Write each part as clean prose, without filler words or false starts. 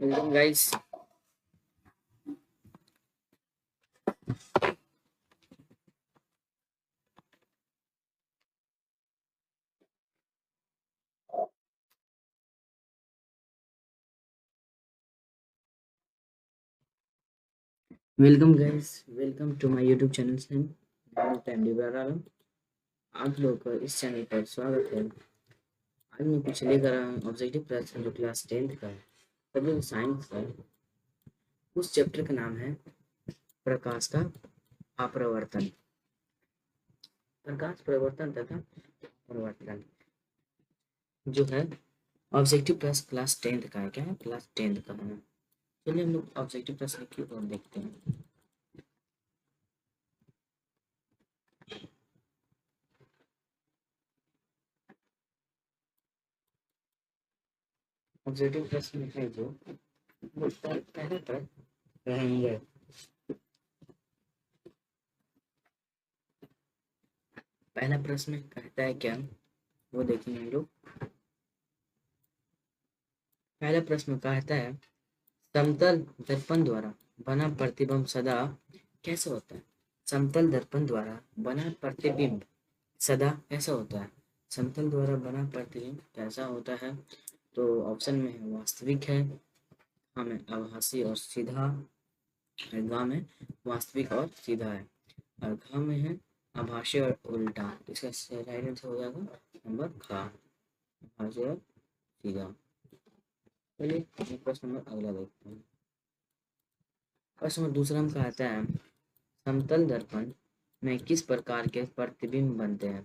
Welcome guys. Welcome to my YouTube channel. आप लोग का इस चैनल पर स्वागत है। आज मैं कुछ लेकर आया हूँ ऑब्जेक्टिव प्रश्न जो क्लास 10th का है, सब्जेक्ट साइंस का है। उस चैप्टर का नाम है प्रकाश का अपरावर्तन। प्रकाश परिवर्तन तथा परिवर्तन जो है ऑब्जेक्टिव प्रश्न क्लास 10th का है। क्या है? क्लास 10th का है। चलिए हम लोग ऑब्जेक्टिव प्रश्न की ओर देखते हैं। ऑब्जेक्टिव प्रश्न है जो पहले तक रहेंगे। पहला प्रश्न कहता है क्या, वो देखेंगे हम लोग। पहला प्रश्न कहता है समतल दर्पण द्वारा बना प्रतिबिंब सदा कैसे होता है? समतल दर्पण द्वारा बना प्रतिबिंब सदा कैसा होता है? समतल द्वारा बना प्रतिबिंब कैसा होता है? तो ऑप्शन में है वास्तविक है, हमें आभासी और सीधा, ग में वास्तविक और सीधा है, और घ में है आभासी और उल्टा। तो इसका राइट आंसर हो जाएगा नंबर ख, आभासी और सीधा। चलिए प्रश्न नंबर अगला देखते हैं। प्रश्न नंबर दूसरा में कहता है समतल दर्पण में किस प्रकार के प्रतिबिंब बनते हैं?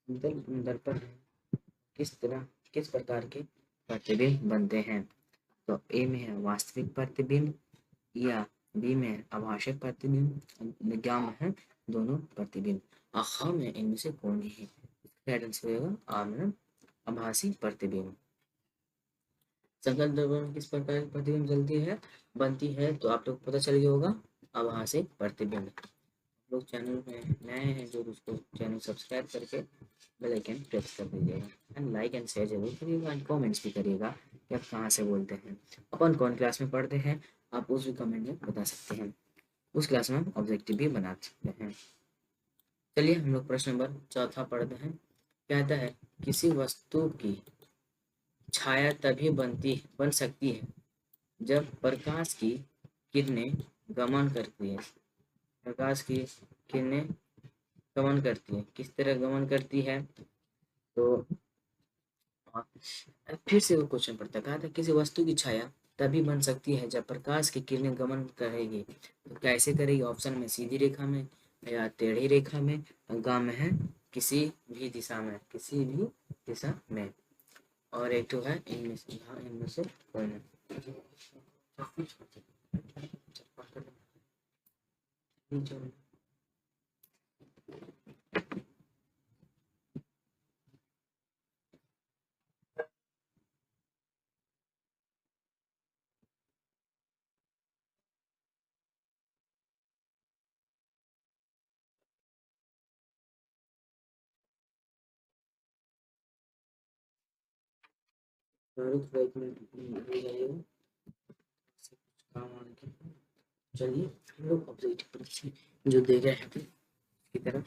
समतल दर्पण किस प्रकार के प्रतिबिंब बनते हैं? तो ए में है वास्तविक प्रतिबिंब, या बी में है आभासी प्रतिबिंब, ग में है दोनों प्रतिबिंब, ख में इनमें से कौन नहीं है? राइट आंसर होगा आ में आभासी प्रतिबिंब। समतल दर्पण में किस प्रकार की प्रतिबिंब बनती है तो आप लोग पता चल गया होगा, आभासी प्रतिबिंब। लोग चैनल में नए हैं जो उसको चैनल सब्सक्राइब करके बेल आइकन प्रेस कर दीजिएगा, एंड लाइक एंड शेयर जरूर करिएगा, एंड कमेंट्स भी करिएगा कि आप कहाँ से बोलते हैं, अपन कौन क्लास में पढ़ते हैं, आप उस भी कमेंट में बता सकते हैं। उस क्लास में हम ऑब्जेक्टिव भी बना सकते हैं। चलिए हम लोग प्रश्न नंबर चौथा पढ़ते हैं। कहता है किसी वस्तु की छाया तभी बन सकती है जब प्रकाश की किरणें गमन करती है। प्रकाश की किरणें गमन करती है, किस तरह गमन करती है? तो फिर से वो क्वेश्चन पढ़ता, कहा था किसी वस्तु की छाया तभी बन सकती है जब प्रकाश की किरणें गमन करेगी। तो कैसे करेगी? ऑप्शन में सीधी रेखा में, या टेढ़ी रेखा में, ग में है किसी भी दिशा में, किसी भी दिशा में, और एक तो है इनमें से, हाँ इनमें से कोई नहीं। चलिए हम लोग ऑब्जेक्टिव प्रश्न जो दे रहे हैं की तरफ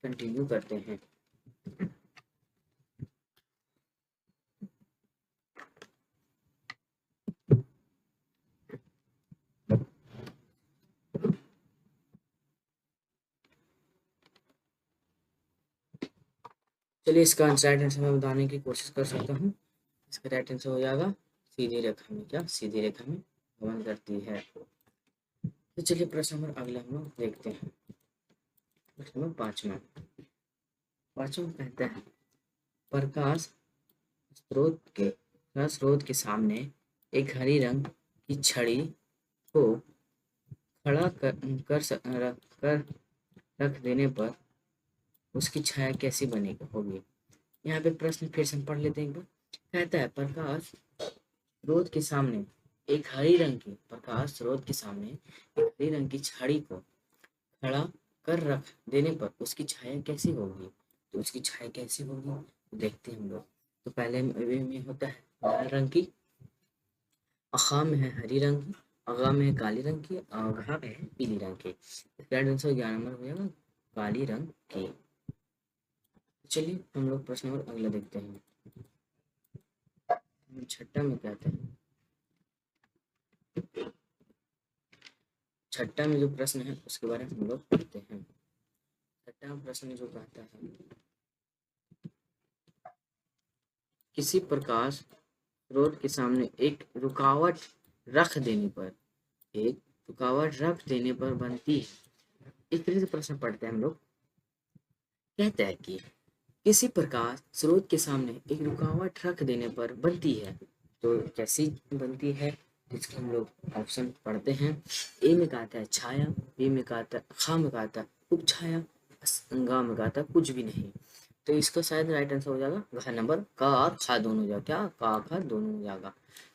कंटिन्यू करते हैं। चलिए इसका राइट आंसर मैं बताने की कोशिश कर सकता हूँ। इसका राइट आंसर हो जाएगा सीधी रेखा में। क्या? सीधी रेखा में गमन करती है। तो चलिए प्रश्न नंबर अगला हम लोग देखते हैं। प्रश्न नंबर पांचवा कहता है प्रकाश स्रोत के सामने एक हरी रंग की छड़ी को खड़ा कर रख देने पर उसकी छाया कैसी बनेगी होगी? यहाँ पे प्रश्न फिर से हम पढ़ लेते हैं एक बार। कहता है प्रकाश स्रोत के सामने एक हरी रंग की प्रकाश स्रोत के सामने एक हरी रंग की छड़ी को खड़ा कर रख देने पर उसकी छाया कैसी होगी? तो उसकी छाया कैसी होगी तो देखते हैं हम लोग। तो पहले में होता है लाल रंग की, अखा में है हरी रंग की, अगा में है काली रंग की, अघा में है पीली रंग की। इसका राइट आंसर 11 नंबर हो जाएगा काली रंग की। चलिए हम लोग प्रश्न और अगला देखते हैं। छठा में कहते हैं, छठा में जो प्रश्न है उसके बारे में हम लोग पढ़ते हैं। छठा प्रश्न जो कहता है, किसी प्रकाश स्रोत के सामने एक रुकावट रख देने पर, एक रुकावट रख देने पर बनती है। इस तरह से प्रश्न पढ़ते हैं हम लोग। कहता है कि किसी प्रकाश स्रोत के सामने एक रुकावट रख देने पर बनती है, तो कैसी बनती है इसके हम लोग ऑप्शन पढ़ते हैं। ए में कहता है छाया, बी में कहता है, खा में कहता है उपछाया, गा में कहता है कुछ भी नहीं। तो इसका शायद राइट आंसर हो जाएगा घ नंबर, का और खा दोनों हो जाएगा, क्या का खा दोनों हो जाएगा।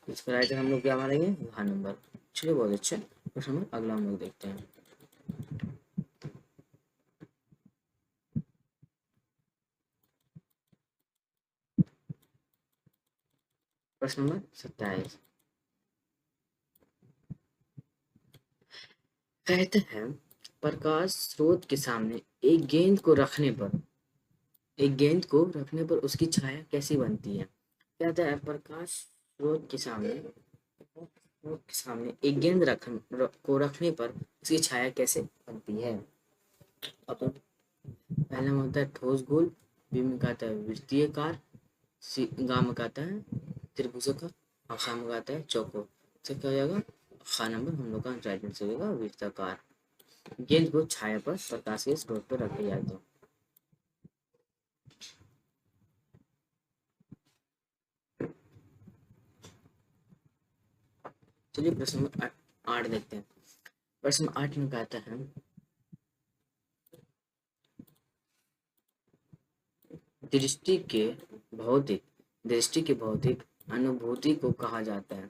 इसका राइट हम लोग क्या मारेंगे, घ नंबर। चलिए बहुत अच्छे। प्रश्न नंबर अगला हम लोग देखते हैं। प्रश्न नंबर 27 कहते हैं, प्रकाश स्रोत के सामने एक गेंद को रखने पर, एक गेंद को रखने पर उसकी छाया कैसी बनती है। कहता है प्रकाश स्रोत के सामने, स्रोत के सामने एक गेंद को रखने पर उसकी छाया कैसे बनती है। अपन पहला में होता है ठोस गोल, बी में कहता है वृत्तीयकार, सी गा में कहता है त्रिभुजाकार, और खा में कहता है चौकोर। तो क्या हो जाएगा, खा नंबर हम लोग का राइट आंसर हो जाएगा वृत्ताकार। गेंद को छाया पर प्रकाश के स्रोत पर रखे जाए तो। चलिए प्रश्न नंबर 8 देखते हैं। प्रश्न 8 में कहता है, दृष्टि के भौतिक, दृष्टि की भौतिक अनुभूति को कहा जाता है।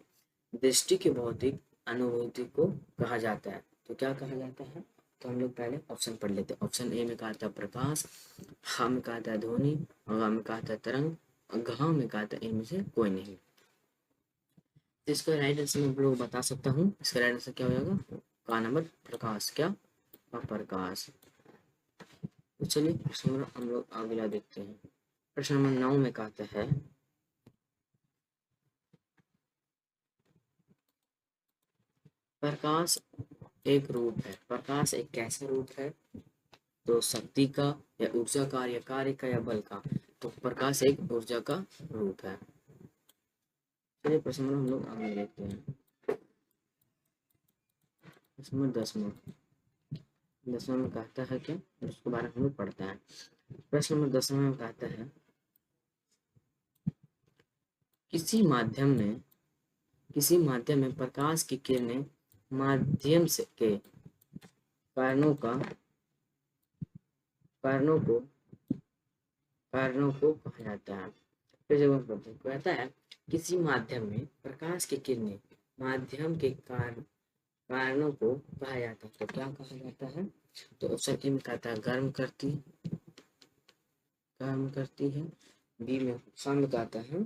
दृष्टि की भौतिक अनुभूति को कहा जाता है, तो क्या कहा जाता है। तो हम लोग पहले ऑप्शन पढ़ लेते हैं। ऑप्शन ए में कहा था प्रकाश, हा में कहा था ध्वनि, गा में कहा था तरंग, घा में कहा था इनमें से कोई नहीं। तो इसका राइट आंसर मैं आप लोग बता सकता हूँ। इसका राइट आंसर क्या हो जाएगा, का नंबर प्रकाश, क्या प्रकाश। तो चलिए प्रश्न नंबर हम लोग अगला देखते हैं। प्रश्न नंबर 9 में कहता है, प्रकाश एक रूप है। प्रकाश एक कैसा रूप है, तो शक्ति का या ऊर्जा का या कार्य का या बल का। तो प्रकाश एक ऊर्जा का रूप है। चलिए प्रश्न नंबर हम लोग आगे देखते हैं। प्रश्न नंबर 10वां, 10वां में कहता है क्या, उसके बारे में हम लोग पढ़ते हैं। प्रश्न नंबर 10वां में कहता है, किसी माध्यम में, किसी माध्यम में प्रकाश की किरणें माध्यम से के कारणों का, कारणों को, कारणों को कहा जाता है। फिर जब हम पढ़ते हैं, कहता है किसी माध्यम में प्रकाश की किरणें माध्यम के कारणों को कहा जाता है, तो क्या कहा जाता है। तो ऑप्शन ए में कहता है गर्म करती, गर्म करती है, बी में शांत कहता है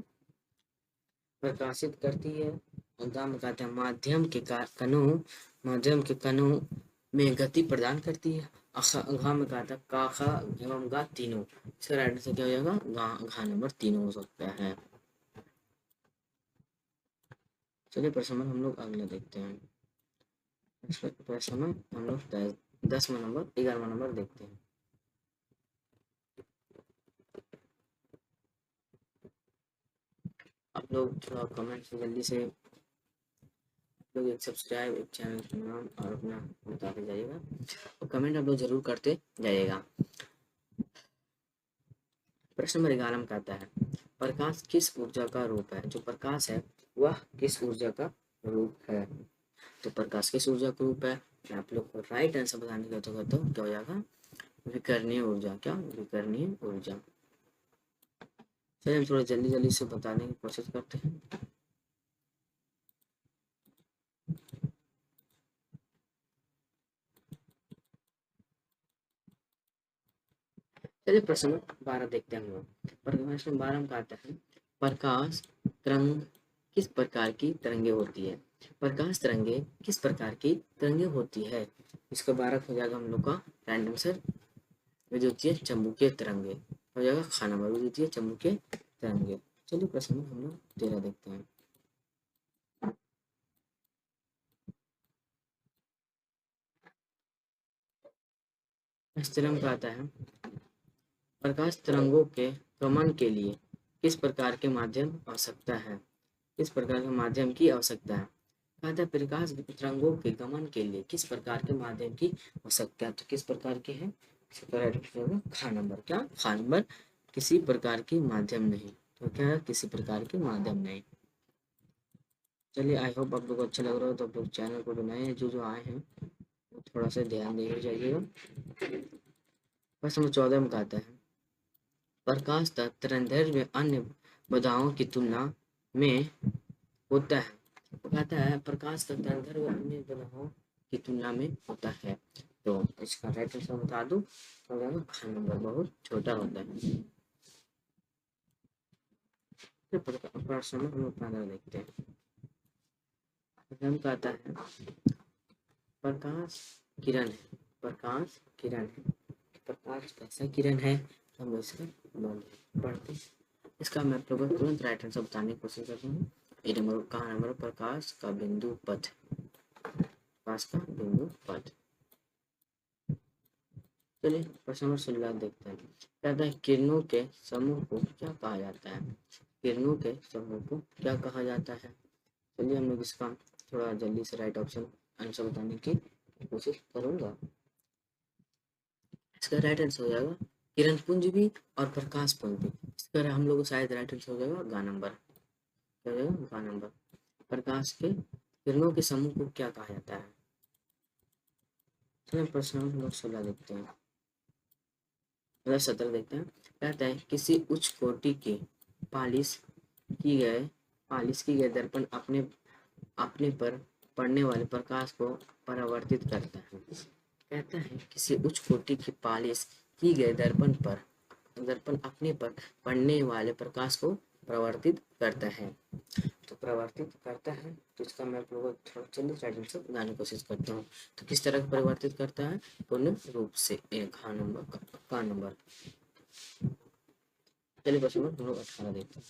प्रकाशित करती है, और गा में कहता है माध्यम के कणों, माध्यम के कणों में गति प्रदान करती है, घा में कहता है का खा एवं गा तीनों। इसका राइट आंसर क्या हो जाएगा, घा नंबर तीनों हो सकता है। चलिए प्रश्न नंबर हम लोग अगला देखते हैं। प्रश्न में हम लोग 10वां नंबर 11वां नंबर देखते हैं। आप लोग थोड़ा कमेंट से जल्दी से लोग एक सब्सक्राइब, एक चैनल का नाम और अपना बताते जाइएगा, और कमेंट आप लोग जरूर करते जाइएगा। प्रश्न नंबर 11 में कहता है, प्रकाश किस ऊर्जा का रूप है। जो प्रकाश है वह किस ऊर्जा का रूप है। तो प्रकाश किस ऊर्जा का रूप है, आप लोग को राइट आंसर बताने का तो क्या हो जाएगा, विकर्णीय ऊर्जा, क्या विकर्णीय ऊर्जा। चलिए हम थोड़ा जल्दी जल्दी से बताने की कोशिश करते हैं। चलिए प्रश्न 12 देखते हैं हम लोग। प्रश्न 12 में कहता है, प्रकाश तरंग किस प्रकार की तरंगे होती है? प्रकाश तरंगे किस प्रकार की तरंगे होती है? इसका 12 हो जाएगा हम लोग का राइट आंसर विद्युतीय चुम्बकीय तरंगे हो जाएगा खा नंबर विद्युतीय चुम्बकीय तरंगे। चलिए प्रश्न हम लोग 13 देखते हैं। इस तरंग का आता है प्रकाश तरंगों के गमन के लिए किस प्रकार के माध्यम आवश्यकता है? किस प्रकार के माध्यम की आवश्यकता है? कहा था प्रकाश तरंगों के गमन के लिए किस प्रकार के माध्यम की आवश्यकता है? तो किस प्रकार के है? खा नंबर क्या खा नंबर किसी प्रकार की माध्यम नहीं। तो क्या है किसी प्रकार के माध्यम नहीं। चलिए आई होप आप लोग को अच्छा लग रहा हो तो आप लोग चैनल को बनाए जो जो आए हैं वो थोड़ा सा ध्यान दे जाइएगा। प्रश्न नंबर 14 में कहता है प्रकाश का तरंगदैर्घ्य अन्य बाधाओं की तुलना में होता है। वो कहता है प्रकाश का तरंगदैर्घ्य अन्य बाधाओं की तुलना में होता है। तो इसका राइट आंसर बता दूं तो खा नंबर बहुत छोटा होता है। प्रश्न नंबर हम लोग 15 देखते हैं। हम कहता है प्रकाश किरण है। प्रकाश किरण है। प्रकाश कैसा किरण है हम इसका पढ़ते हैं। इसका मैं तुरंत राइट आंसर बताने की कोशिश करता हूँ। ये नंबर कहाँ नंबर प्रकाश का बिंदु पथ। प्रकाश का बिंदु पथ। चलिए प्रश्न नंबर 16 देखते हैं। कहता है किरणों के समूह को क्या कहा जाता है? किरणों के समूह को क्या कहा जाता है? चलिए हम लोग इसका थोड़ा जल्दी से राइट ऑप्शन आंसर बताने की कोशिश करूंगा। इसका राइट आंसर हो जाएगा किरण पुंज भी और प्रकाश पुंज भी। इसका हम लोग को शायद राइट आंसर हो जाएगा गा नंबर। क्या हो जाएगा गा नंबर। प्रकाश के किरणों के समूह को क्या कहा जाता है? चलिए प्रश्न हम लोग 16 देखते हैं। 17 देखते हैं। कहता है किसी उच्च कोटि के पालिश की गए दर्पण अपने अपने पर पड़ने वाले प्रकाश को परावर्तित करता है। कहता है किसी उच्च कोटि की पालिश की गए दर्पण अपने पर पड़ने वाले प्रकाश को प्रवर्तित करता है। तो प्रवर्तित करता है तो इसका मैं आप लोगों को थोड़ा जल्दी टाइटल से बनाने की कोशिश करता हूँ। तो किस तरह परिवर्तित करता है? पूर्ण रूप से एक का नंबर। चलिए प्रश्न नंबर हम लोग 18 देखते हैं।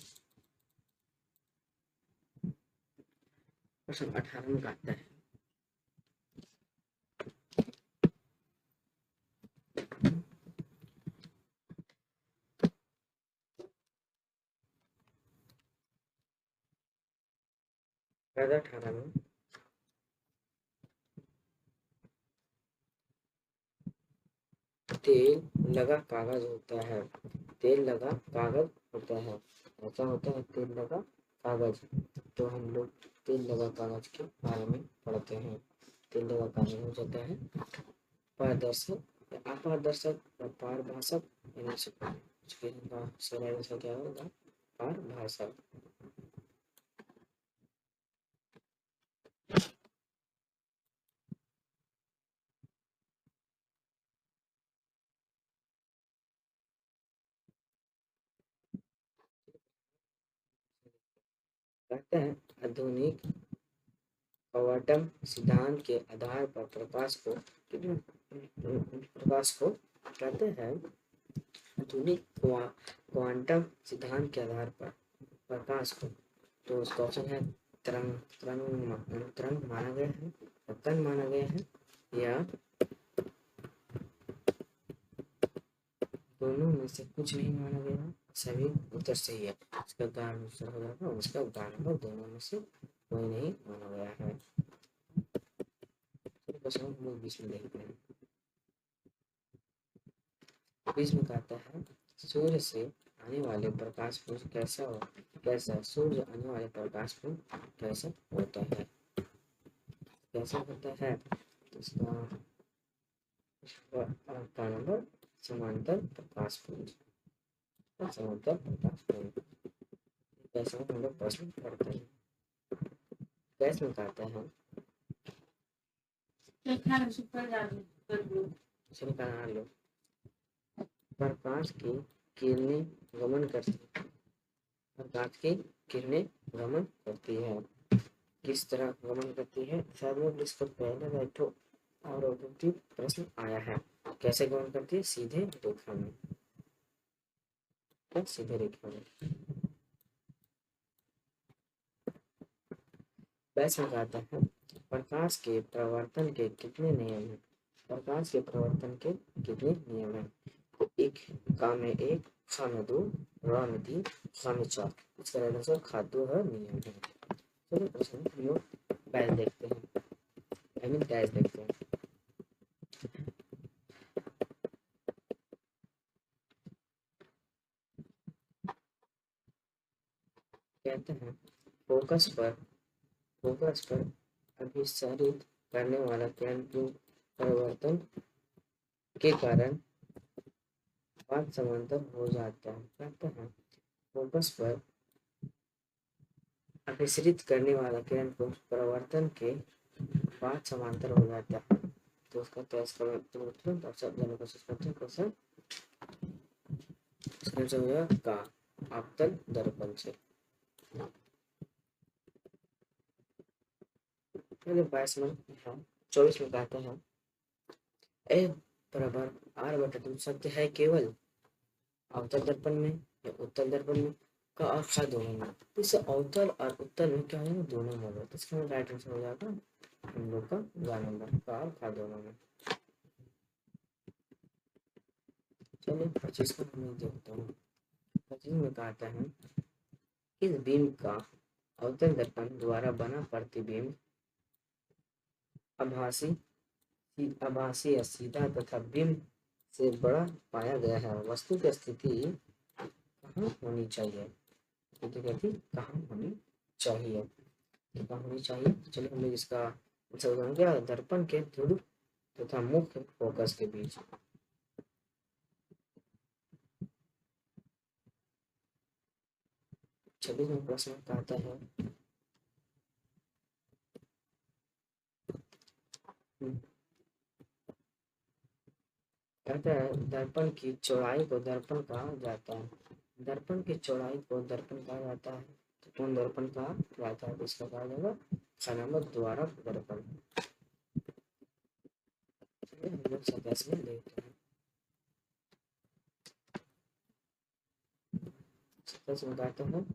प्रश्न 18 में कहता है पैदा 18 में तेल लगा कागज होता है। तेल लगा कागज होता है। ऐसा होता है तेल लगा कागज। तो हम लोग तेल लगा कागज के बारे में पढ़ते हैं। तेल लगा कागज हो जाता है पारदर्शक अपारदर्शक या पारभाषक क्या होगा पारभाषक। कहते हैं आधुनिक क्वांटम सिद्धांत के आधार पर प्रकाश को कहते हैं आधुनिक क्वांटम सिद्धांत के आधार पर प्रकाश को। तो उसका ऑप्शन है तरंग तरंग माना गया है, कण माना गया है या दोनों में से कुछ नहीं माना गया है। सभी उत्तर सही है। इसका कारण उत्तर हो जाएगा उसका कारण दोनों में से कोई नहीं माना गया है। प्रश्न हम 20 में देखते हैं। 20 में कहता है सूर्य से आने वाले प्रकाश पुंज कैसा सूर्य आने वाले प्रकाश पुंज कैसा होता है? कैसा होता है? तो इसका नंबर समांतर प्रकाश पुंज। समांतर प्रकाश पुंज कैसा हम लोग प्रश्न पढ़ते हैं। कैसे कहते हैं लो प्रकाश की किरणें गमन करती प्रकाश की किरणें गमन करती है। किस तरह गमन करती है? शायद वो जिसको पहले बैठो और ऑब्जेक्टिव प्रश्न आया है। कैसे गमन करती है? सीधे रेखा में। सीधे रेखा में। वैसे कहता है प्रकाश के प्रवर्तन के कितने नियम हैं? प्रकाश के प्रवर्तन के कितने नियम हैं? तो एक का में एक, खा में दो, र में तीन, खा में चार। इसका आंसर खाद्य है नियम है। चलिए प्रश्न हम लोग बैच देखते हैं, आई मीन डैश देखते हैं। कहते हैं फोकस पर अभिसारित करने वाला किरण के परिवर्तन के कारण पाथ समांतर हो जाता है। कहते हैं फोकस पर अभिसरित करने वाला किरण को परिवर्तन के बाद समांतर हो जाता है। तो उसका टेस्ट करें तो तुरंत आप सब जाने कोशिश करते हैं। क्वेश्चन इसका आंसर हो जाएगा का आपतन दर्पण से। पहले 22 में है, 24 में कहते हैं ए बराबर आर बटा 2 सत्य है केवल अवतल दर्पण में या उत्तल दर्पण में, का और खा दोनों में। इससे अवतल और उत्तल में क्या है? दोनों में होगा। तो इसका राइट आंसर हो जाएगा हम लोग का ग नंबर, का और खा दोनों में। चलिए 25 को हम देखते हैं। 25 में कहता है इस बीम का अवतल दर्पण द्वारा बना प्रतिबिंब आभासी या सीधा तथा बिंब से बड़ा पाया गया है। वस्तु की स्थिति कहाँ होनी चाहिए? कहाँ होनी चाहिए? कहाँ होनी चाहिए? चलिए हम लोग इसका आंसर क्या? दर्पण के ध्रुव तथा मुख्य फोकस के बीच। छब्बीस में प्रश्न कहता है कहता है दर्पण की चौड़ाई को दर्पण कहा जाता है। दर्पण की चौड़ाई को दर्पण कहा जाता है। तो कौन दर्पण कहा जाता है? इसका कहा जाएगा खनामत द्वारा दर्पण। हम लोग 27 में देखते हैं। 27 में कहते हैं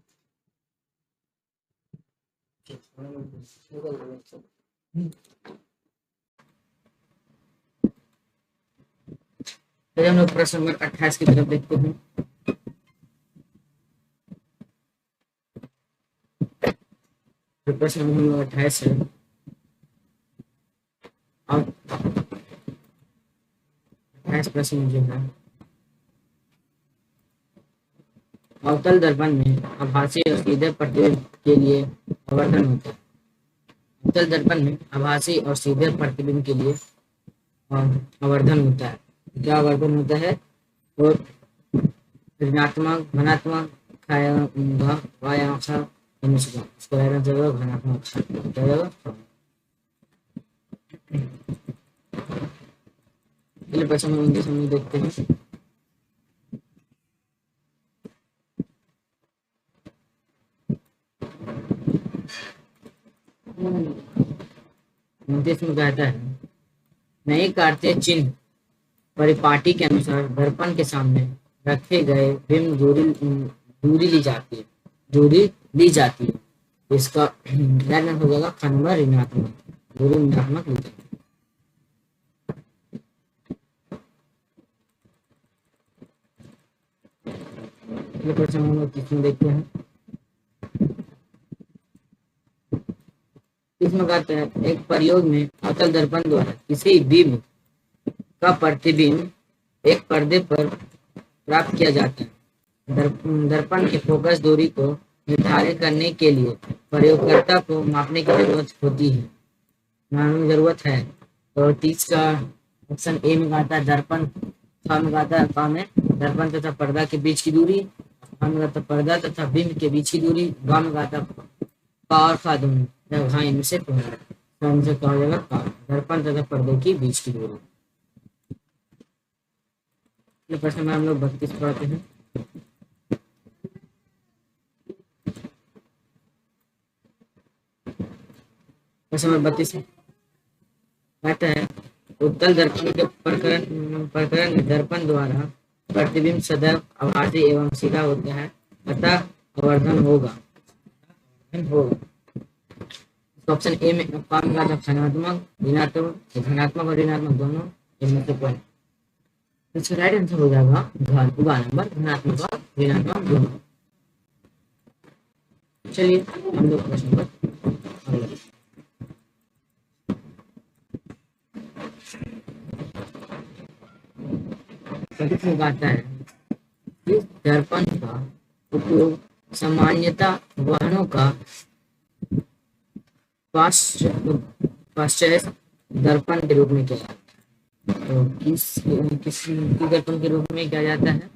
हम लोग प्रश्न नंबर 28 की तरफ देखते हैं। प्रश्न नंबर 28 है। अब 28 प्रश्न जो है अवतल दर्पण में आभासी और सीधे प्रतिबिंब के लिए आवर्धन होता है। अवतल दर्पण में आभासी और सीधे प्रतिबिंब के लिए आवर्धन होता है। क्या आवर्धन होता है? तो ऋणात्मक, धनात्मक, इसको रहना चाहिए धनात्मक। चलिए प्रश्न नंबर 29 हम देखते हैं। उनतीस में कहता है नए कार्तीय चिन्ह परिपाटी के अनुसार दर्पण के सामने रखे गए बिंब दूरी ली जाती है। इसका हो जाएगा खंडवा ऋणात्मक, दूरी ऋणात्मक ली जाती है। प्रश्न हम लोग किसमें देखते हैं। इसमें कहते हैं एक प्रयोग में अवतल दर्पण द्वारा किसी बिंब का प्रतिबिंब एक पर्दे पर प्राप्त किया जाता है। दर्पण की फोकस दूरी को निर्धारित करने के लिए प्रयोगकर्ता को मापने की जरूरत है। और 30 का ऑप्शन ए में कहता है दर्पण, ख में कहता है का में दर्पण तथा पर्दा के बीच की दूरी, हाँ में कहता पर्दा तथा बिंब के बीच की दूरी, ग में कहता का और खा दोनों, हाँ इनमें से कहा जाएगा का दर्पण तथा पर्दे की बीच की दूरी। प्रश्न में हम लोग 32 पढ़ते हैं। प्रश्न नंबर 32 कहता है उत्तल दर्पण के प्रकरण प्रकरण में दर्पण द्वारा प्रतिबिंब सदैव आभासी एवं सीधा होता है, अतः आवर्धन होगा। ऑप्शन ए में काम का धनात्मक ऋणात्मक धनात्मक और ऋणात्मक दोनों इनमें से कोई। इसका राइट आंसर हो जाएगा नंबर धनात्मक और ऋणात्मक दोनों। चलिए हम लोग प्रश्न पर अगला आता है इस दर्पण का उपयोग सामान्यतः वाहनों का पाश्चात्य दर्पण के रूप में किया जाता है। तो किस दर्पण के रूप में किया जाता है,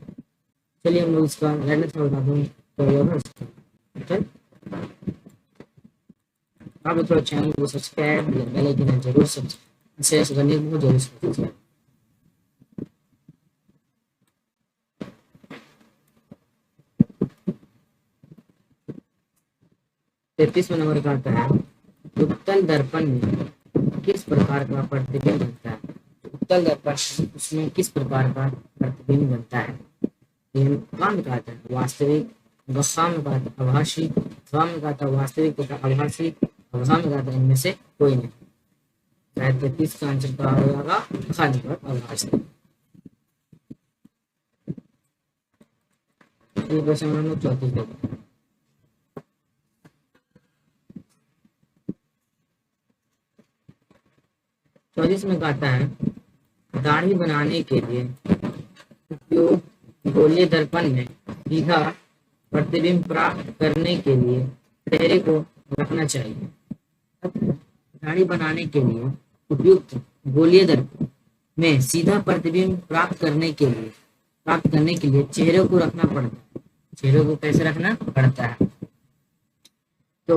चलिए हम लोग इसका राइट आंसर बता दूं तो आप लोग थोड़ा चैनल को सब्सक्राइब या बेल आइकन जरूर शेयर करने को जरूर सब्सक्राइब। तैतीसवां नंबर का आता है उत्तल दर्पण में किस प्रकार का प्रतिबिंब बनता है। उत्तल दर्पण उसमें किस प्रकार का प्रतिबिंब बनता है। काम में कहता है वास्तविक, गस्सा में कहता है आभासी, स्वा में कहता है वास्तविक तथा आभासी, अवसा में कहता है इनमें से कोई नहीं। शायद 33 का आंसर क्या हो जाएगा खाली पर आभासी। प्रश्न नंबर 34 देखते हैं। चौबीस में कहता है दाढ़ी बनाने के लिए उपयोग गोलीय दर्पण में सीधा प्रतिबिंब प्राप्त करने के लिए चेहरे को रखना चाहिए। दाढ़ी बनाने के लिए उपयुक्त गोलीय दर्पण में सीधा प्रतिबिंब प्राप्त करने के लिए चेहरे को रखना पड़ता है। चेहरे को कैसे रखना पड़ता है, तो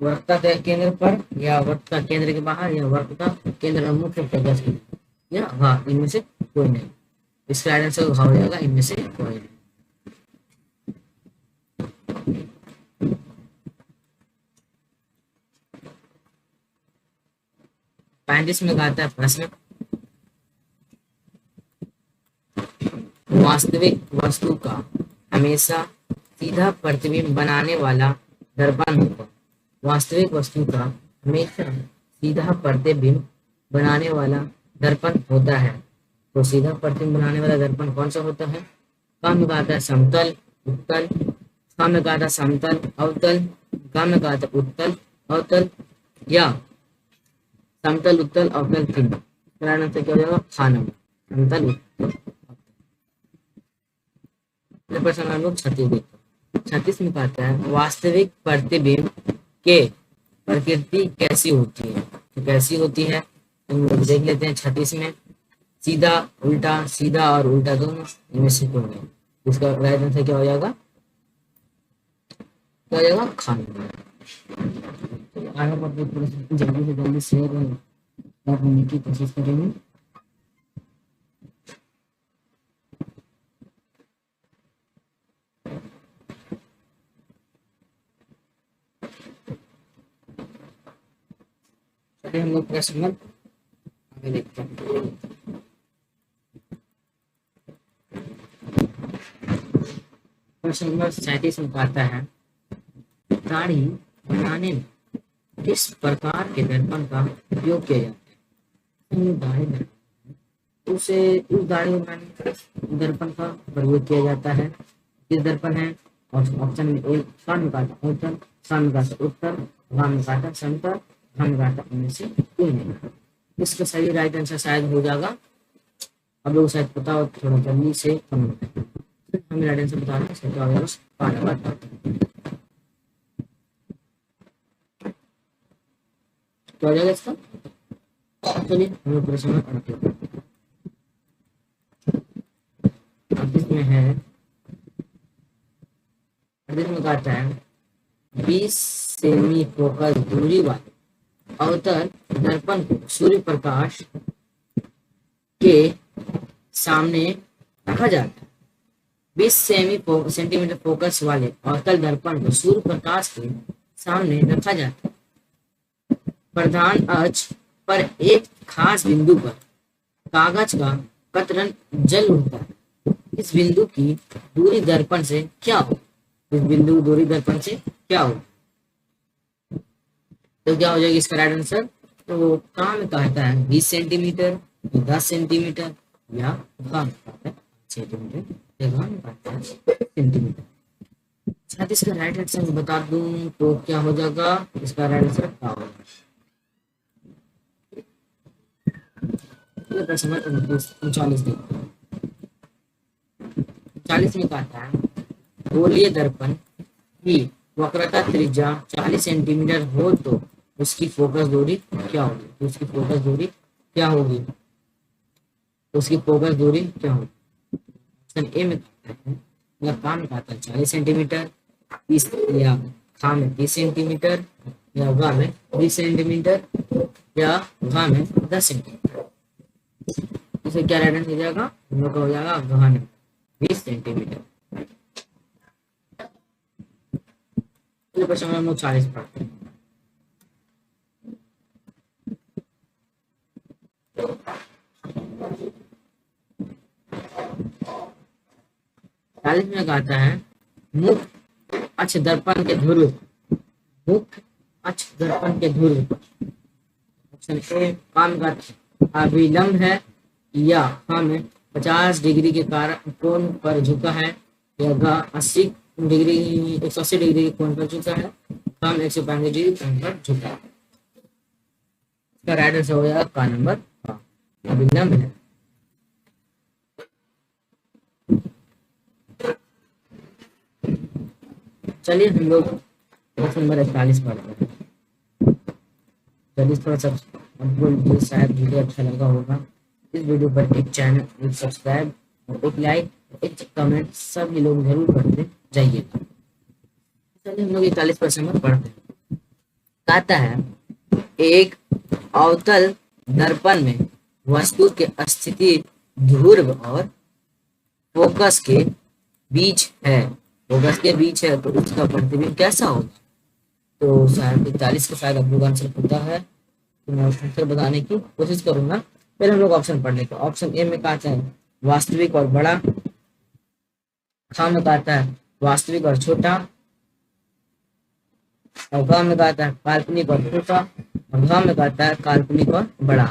वक्ता के केंद्र पर या वक्ता केंद्र के बाहर या वक्ता केंद्र मुख्य फोकस या हाँ इनमें से कोई नहीं। इसका आंसर हो जाएगा इनमें से कोई नहीं। पैंतीस में कहता है प्रश्न वास्तविक वस्तु का हमेशा सीधा प्रतिबिंब बनाने वाला दर्पण होगा। वास्तविक वस्तु का हमेशा सीधा प्रतिबिंब बनाने वाला दर्पण होता है। तो सीधा प्रतिबिंब बनाने वाला दर्पण कौन सा होता है। काम में कहता है समतल, उत्तल, काम में कहता है समतल अवतल, काम में कहता है उत्तल अवतल या समतल उत्तल अवतल तीन। कराना से क्या हो जाएगा खाना समतल उत्तल। प्रश्न हम लोग 36 देखते हैं। 36 में कहता है वास्तविक प्रतिबिंब के प्रकृति कैसी होती है। तो कैसी होती है हम लोग देख लेते हैं। 36 में सीधा उल्टा, सीधा और उल्टा दोनों इनमें से कोई नहीं। इसका राइट आंसर क्या हो जाएगा, क्या हो जाएगा खाना। जल्दी से जल्दी शेयर करने की कोशिश करेंगे। हम लोग प्रश्न आगे देखते हैं। प्रश्न नंबर 37 में कहता है दाढ़ी बनाने में किस प्रकार के दर्पण का उपयोग किया जाता है। दाढ़ी उस दाढ़ी बनाने में दर्पण का प्रयोग किया जाता है। किस दर्पण है, ऑप्शन में ए काम का उत्तर, काम का उत्तर, काम का समतल, हम इनमें से कोई नहीं। इसका सही राइट आंसर शायद हो जाएगा, अब लोग शायद पता हो थोड़ा जल्दी से कमेंट हमें राइट आंसर बता दें। इसका क्या हो जाएगा क्या हो जाएगा इसका। चलिए हम लोग प्रश्न करते हैं। इसमें है में कहता है 20 सेमी फोकस दूरी वाले अवतल दर्पण को सूर्य प्रकाश के सामने रखा जाता है। 20 सेंटीमीटर फोकस वाले अवतल दर्पण को सूर्य प्रकाश के सामने रखा जाता है। प्रधान अक्ष पर एक खास बिंदु पर कागज का कतरन जल उठता है। इस बिंदु की दूरी दर्पण से क्या हो? इस बिंदु की दूरी दर्पण से क्या हो? तो क्या हो जाएगी इसका राइट आंसर? तो कहाँ में कहता है 20 सेंटीमीटर, 10 सेंटीमीटर, या कहाँ में कहता है 5 सेंटीमीटर, या कहाँ में कहता है सेंटीमीटर। साथ ही इसका राइट आंसर बता दूं तो क्या हो जाएगा? इसका राइट आंसर क्या होगा? ये प्रश्न है 39 देखो। 40 में कहता है गोलीय दर्पण की वक्रता त्रिज्या 40 सेंटीमीटर हो तो उसकी फोकस दूरी क्या होगी? तो उसकी फोकस दूरी क्या होगी? तो उसकी फोकस दूरी क्या होगी? ऑप्शन ए में कहता है या काम कहता है 40 सेंटीमीटर, 30 या खा में 30 सेंटीमीटर, या गा में 20 सेंटीमीटर, या घा में 10 सेंटीमीटर। इसे क्या राइट आंसर हो जाएगा? हम लोग का हो जाएगा घा में 20 सेंटीमीटर। प्रश्न हम लोग 40 पढ़ते हैं। चालीस में कहता है मुख्य अक्ष दर्पण के ध्रुव, मुख्य अक्ष दर्पण के ध्रुव ऑप्शन ए काम का अभिलंब है, या हम 50 डिग्री के कारण कोण पर झुका है, या ग 80 डिग्री 180 डिग्री के कोण पर झुका है, हम 135 डिग्री कोण पर झुका है। इसका राइट आंसर हो जाएगा का नंबर अभिलंब है। चलिए हम लोग क्वेश्चन नंबर 41 पढ़ते हैं। चलिए थोड़ा सा आपको शायद वीडियो अच्छा लगा होगा। इस वीडियो पर एक चैनल, एक सब्सक्राइब, एक लाइक, एक कमेंट सभी लोग जरूर करते जाइएगा। चलिए हम लोग 41 नंबर पढ़ते हैं। कहता है एक अवतल दर्पण में वस्तु के स्थिति ध्रुव और फोकस के बीच है, फोकस के बीच है, तो उसका प्रतिबिंब कैसा होगा? तो शायद 41 का शायद आप लोग आंसर पता है, तो मैं आंसर बताने की कोशिश करूंगा। पहले हम लोग ऑप्शन पढ़ लेते हैं। ऑप्शन ए में कहता है वास्तविक और बड़ा, खा में कहता है वास्तविक और छोटा, और ग में कहता है काल्पनिक और छोटा, और घ में कहता है काल्पनिक और बड़ा।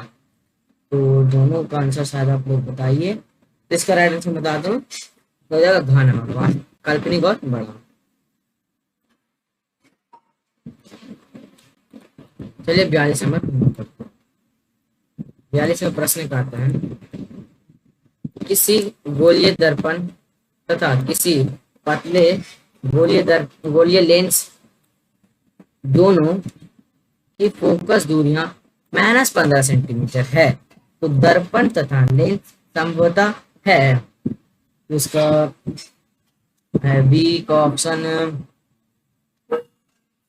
तो दोनों का आंसर शायद आप लोग बताइए। तो इसका राइट आंसर बता दो, हो जाएगा घ नंबर, काल्पनिक और बड़ा। चलिए 42 नंबर। 42 में प्रश्न कहता है किसी गोलीय दर्पण तथा किसी पतले गोलीय लेंस दोनों की फोकस दूरियां -15 सेंटीमीटर है, तो दर्पण तथा लेंस संभवतः है। इसका है बी का ऑप्शन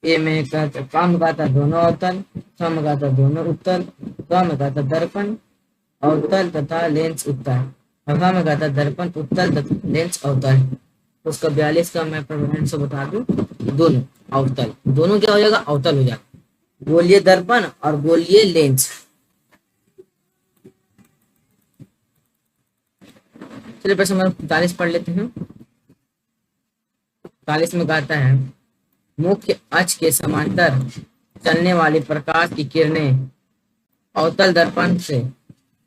ए में काम कहता दोनों अवतल, सम कहता दोनों उत्तल, कम कहता दर्पण अवतल तथा लेंस उत्तल, अघा में कहता दर्पण उत्तल तथा लेंस अवतल। तो उसका 42 का मैं प्रमाण से बता दूं, दोनों अवतल, दोनों क्या हो जाएगा? अवतल हो जाएगा। गोलीय दर्पण और गोलीय लेंस। चलिए प्रश्न नंबर 45 पढ़ लेते हैं। 45 में कहता है मुख्य अक्ष के समांतर चलने वाली प्रकाश की किरणें अवतल दर्पण से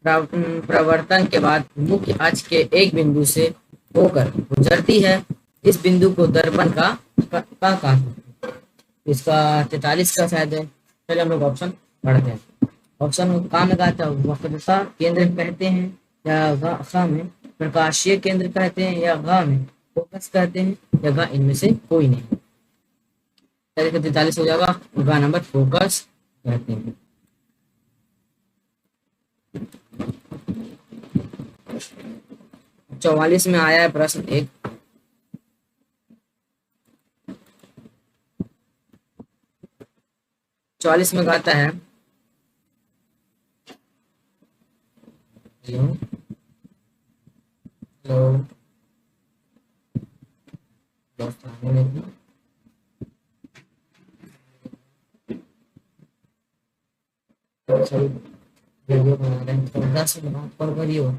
प्रवर्तन के बाद मुख्य अक्ष के एक बिंदु से होकर गुजरती है। इस बिंदु को दर्पण का कहा? इसका 43 का शायद है। चलिए हम लोग ऑप्शन पढ़ते हैं। ऑप्शन का में कहता है वक्रता केंद्र कहते हैं, या ख में प्रकाशीय केंद्र कहते हैं, या घ में फोकस कहते हैं, या घ इनमें से कोई नहीं। 43 हो जाएगा, घ नंबर फोकस कहते हैं। चौवालीस में आया है प्रश्न एक, चौवालीस में कहता है हेलो वीडियो बना रहे हैं तो 10 मिनट पर करिए।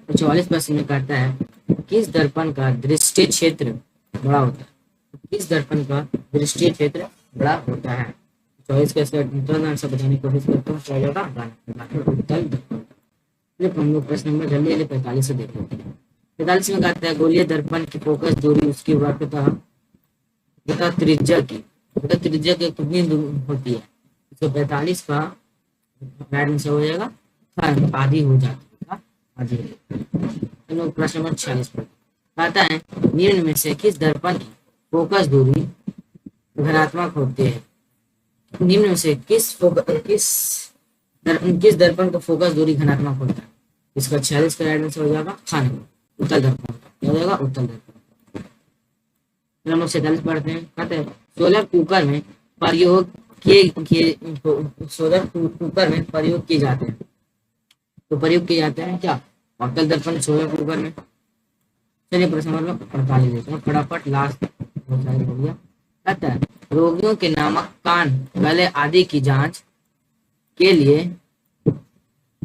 तो 44 में कहता है किस दर्पण का दृष्टि क्षेत्र बड़ा होता है? किस दर्पण का दृष्टि क्षेत्र बड़ा होता है? 24 का इसका तुरंत आंसर बताने की कोशिश करता हूँ। क्या होगा? उत्तर दर्पण। हम लोग प्रश्न नंबर जल्दी जल्दी 45 से देख लेते हैं। 45 में कहता है गोलीय दर्पण की फोकस दूरी उसकी वक्रता तथा त्रिज्या की, मतलब त्रिज्या की कितनी होती है? 145 का राइट आंसर हो जाएगा आधी हो जाती है, आधी। चलो प्रश्न नंबर 46 पर कहता है निम्न में से किस दर्पण की फोकस दूरी धनात्मक होती है? निम्न में से किस दर्पण का फोकस दूरी धनात्मक होता है? इसका 46 का राइट आंसर हो जाएगा खाने उत्तल दर्पण। क्या हो जाएगा? उत्तल दर्पण। फिर हम लोग 47 पढ़ते हैं। कहते हैं सोलर कुकर में प्रयोग सोलर कुकर में प्रयोग किए जाते हैं। तो प्रयोग किए जाते हैं क्या? अवतल दर्पण सोलर कुकर में। चलिए प्रश्न नंबर 48 देते हैं फटाफट, लास्ट हो गया। कहता है रोगियों के नामक कान, गले आदि की जांच के लिए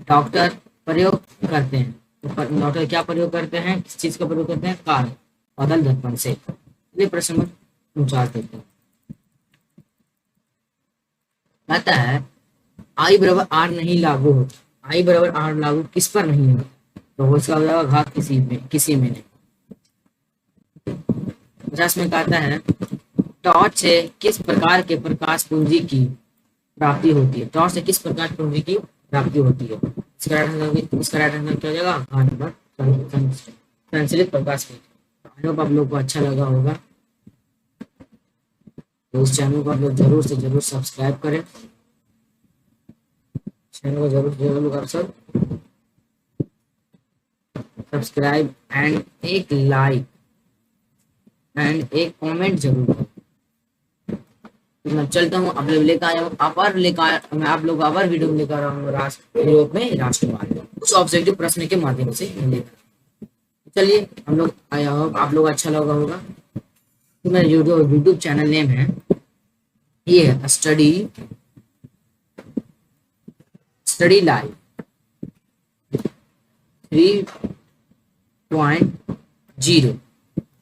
डॉक्टर प्रयोग करते हैं। डॉक्टर क्या प्रयोग करते हैं? किस चीज का प्रयोग करते हैं? कान अवतल दर्पण से। चलिए प्रश्न नंबर 49 देते हैं। कहता है आई बराबर आर नहीं लागू होता। आई बराबर आर लागू किस पर नहीं होता? तो उसका हो जाएगा घात किसी में नहीं। 50 में कहता है टॉर्च से किस प्रकार के प्रकाश पुंजी की प्राप्ति होती है? टॉर्च से किस प्रकार पुंजी की प्राप्ति होती है? इसका राइट आंसर क्या हो जाएगा? हाँ नंबर संश्लेषित प्रकाश पुंजी। आई होप आप लोग को अच्छा लगा होगा। तो इस चैनल को आप लोग जरूर से जरूर सब्सक्राइब करें। चैनल को जरूर से जरूर आप सब सब्सक्राइब एंड एक लाइक एंड एक कमेंट जरूर करें। तो मैं चलता हूँ, आप लोग लेकर आया मैं आप लोग अवर वीडियो लेकर आया हूँ यूरोप में राष्ट्रवाद कुछ ऑब्जेक्टिव प्रश्न के माध्यम से लेकर। चलिए हम लोग आया हो, आप लोग अच्छा लगा होगा। तो मेरा यूट्यूब चैनल नेम है ये है स्टडी लाइव 3.0।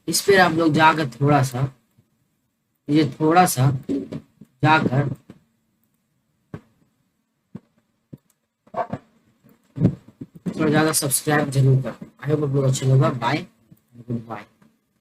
इस पर आप लोग जाकर थोड़ा सा जाकर थोड़ा ज्यादा सब्सक्राइब जरूर करें। आई होप आप लोग अच्छा लगा। Bye, good bye.